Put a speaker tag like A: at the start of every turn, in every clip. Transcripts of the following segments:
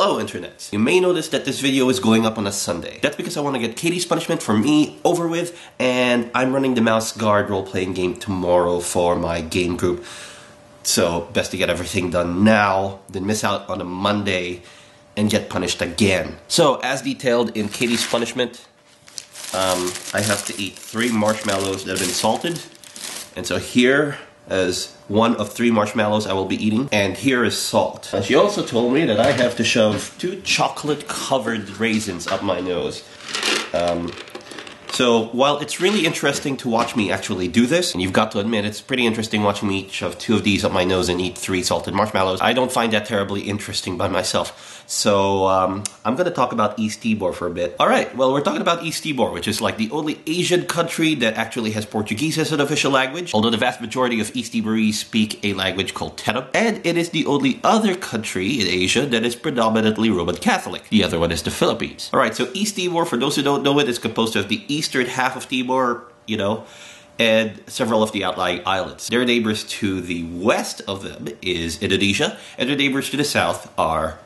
A: Hello Internet! You may notice that this video is going up on a Sunday. That's because I want to get Katie's punishment for me over with, and I'm running the Mouse Guard role-playing game tomorrow for my game group. So, best to get everything done now, than miss out on a Monday and get punished again. So, as detailed in Katie's punishment, I have to eat 3 marshmallows that have been salted. And so here is one of 3 marshmallows I will be eating, and here is salt. She also told me that I have to shove 2 chocolate-covered raisins up my nose. So while it's really interesting to watch me actually do this, and you've got to admit it's pretty interesting watching me shove 2 of these up my nose and eat 3 salted marshmallows, I don't find that terribly interesting by myself. So I'm gonna talk about East Timor for a bit. Alright, well we're talking about East Timor, which is like the only Asian country that actually has Portuguese as an official language, although the vast majority of East Timorese speak a language called Tagalog. And it is the only other country in Asia that is predominantly Roman Catholic. The other one is the Philippines. Alright, so East Timor, for those who don't know it, is composed of the eastern half of Timor, you know, and several of the outlying islands. Their neighbors to the west of them is Indonesia, and their neighbors to the south are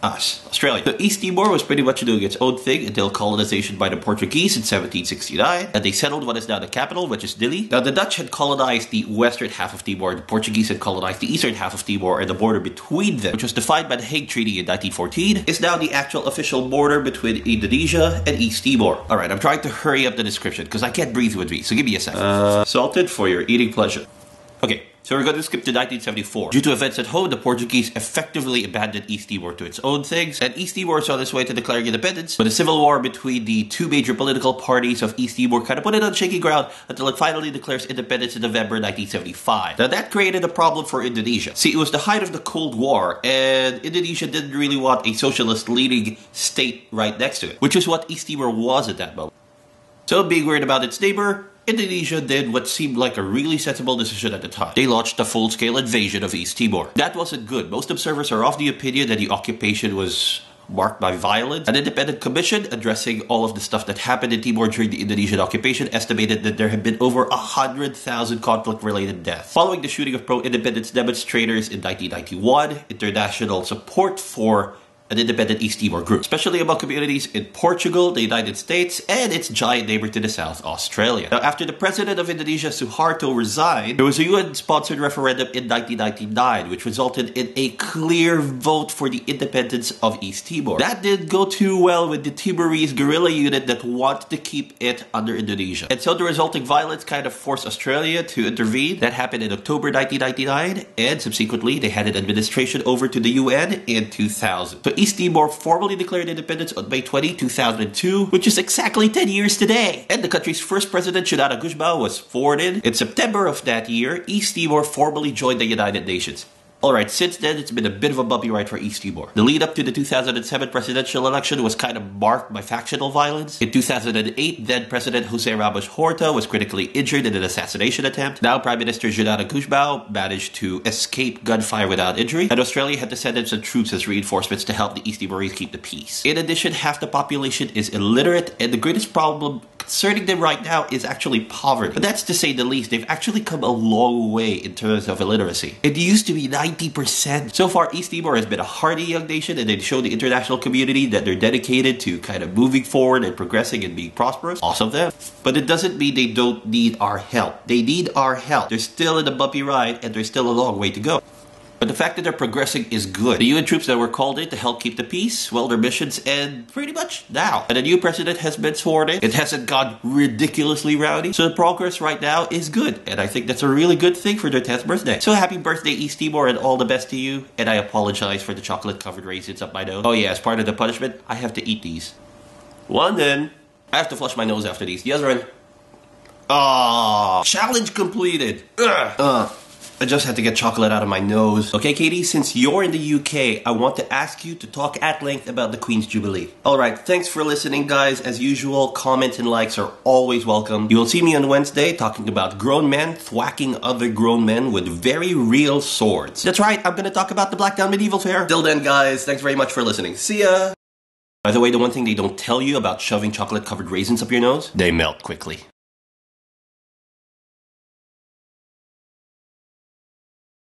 A: us, Australia. So East Timor was pretty much doing its own thing until colonization by the Portuguese in 1769, and they settled what is now the capital, which is Dili. Now the Dutch had colonized the western half of Timor, the Portuguese had colonized the eastern half of Timor, and the border between them, which was defined by the Hague Treaty in 1914, is now the actual official border between Indonesia and East Timor. Alright, I'm trying to hurry up the description because I can't breathe with me, so give me a second. Salted for your eating pleasure. Okay. So we're going to skip to 1974. Due to events at home, the Portuguese effectively abandoned East Timor to its own things, and East Timor is on its way to declaring independence, but a civil war between the 2 major political parties of East Timor kind of put it on shaky ground until it finally declares independence in November 1975. Now that created a problem for Indonesia. See, it was the height of the Cold War, and Indonesia didn't really want a socialist-leading state right next to it, which is what East Timor was at that moment. So being worried about its neighbor, Indonesia did what seemed like a really sensible decision at the time. They launched a full-scale invasion of East Timor. That wasn't good. Most observers are of the opinion that the occupation was marked by violence. An independent commission addressing all of the stuff that happened in Timor during the Indonesian occupation estimated that there had been over 100,000 conflict-related deaths. Following the shooting of pro-independence demonstrators in 1991, international support for an independent East Timor group, especially among communities in Portugal, the United States, and its giant neighbor to the south, Australia. Now, after the president of Indonesia, Suharto, resigned, there was a UN-sponsored referendum in 1999, which resulted in a clear vote for the independence of East Timor. That didn't go too well with the Timorese guerrilla unit that wanted to keep it under Indonesia. And so the resulting violence kind of forced Australia to intervene. That happened in October 1999, and subsequently, they handed administration over to the UN in 2000. So East Timor formally declared independence on May 20, 2002, which is exactly 10 years today. And the country's first president, Gino was sworn in September of that year. East Timor formally joined the United Nations. Alright, since then, it's been a bit of a bumpy ride for East Timor. The lead up to the 2007 presidential election was kind of marked by factional violence. In 2008, then President Jose Ramos Horta was critically injured in an assassination attempt. Now Prime Minister Gino managed to escape gunfire without injury, and Australia had to send in some troops as reinforcements to help the East Timorese keep the peace. In addition, half the population is illiterate, and the greatest problem concerning them right now is actually poverty. But that's to say the least. They've actually come a long way in terms of illiteracy. It used to be 90%. So far, East Timor has been a hardy young nation, and they've shown the international community that they're dedicated to kind of moving forward and progressing and being prosperous. Awesome them. But it doesn't mean they don't need our help. They need our help. They're still in a bumpy ride, and there's still a long way to go. But the fact that they're progressing is good. The UN troops that were called in to help keep the peace, well, their missions end pretty much now. And a new president has been sworn in. It hasn't gone ridiculously rowdy. So the progress right now is good. And I think that's a really good thing for their 10th birthday. So happy birthday, East Timor, and all the best to you. And I apologize for the chocolate-covered raisins up my nose. Oh yeah, as part of the punishment, I have to eat these. One then. I have to flush my nose after these. The other one. Ah, challenge completed. I just had to get chocolate out of my nose. Okay, Katie, since you're in the UK, I want to ask you to talk at length about the Queen's Jubilee. Alright, thanks for listening, guys. As usual, comments and likes are always welcome. You will see me on Wednesday talking about grown men thwacking other grown men with very real swords. That's right, I'm gonna talk about the Blackdown Medieval Fair. Till then, guys, thanks very much for listening. See ya! By the way, the one thing they don't tell you about shoving chocolate-covered raisins up your nose, they melt quickly.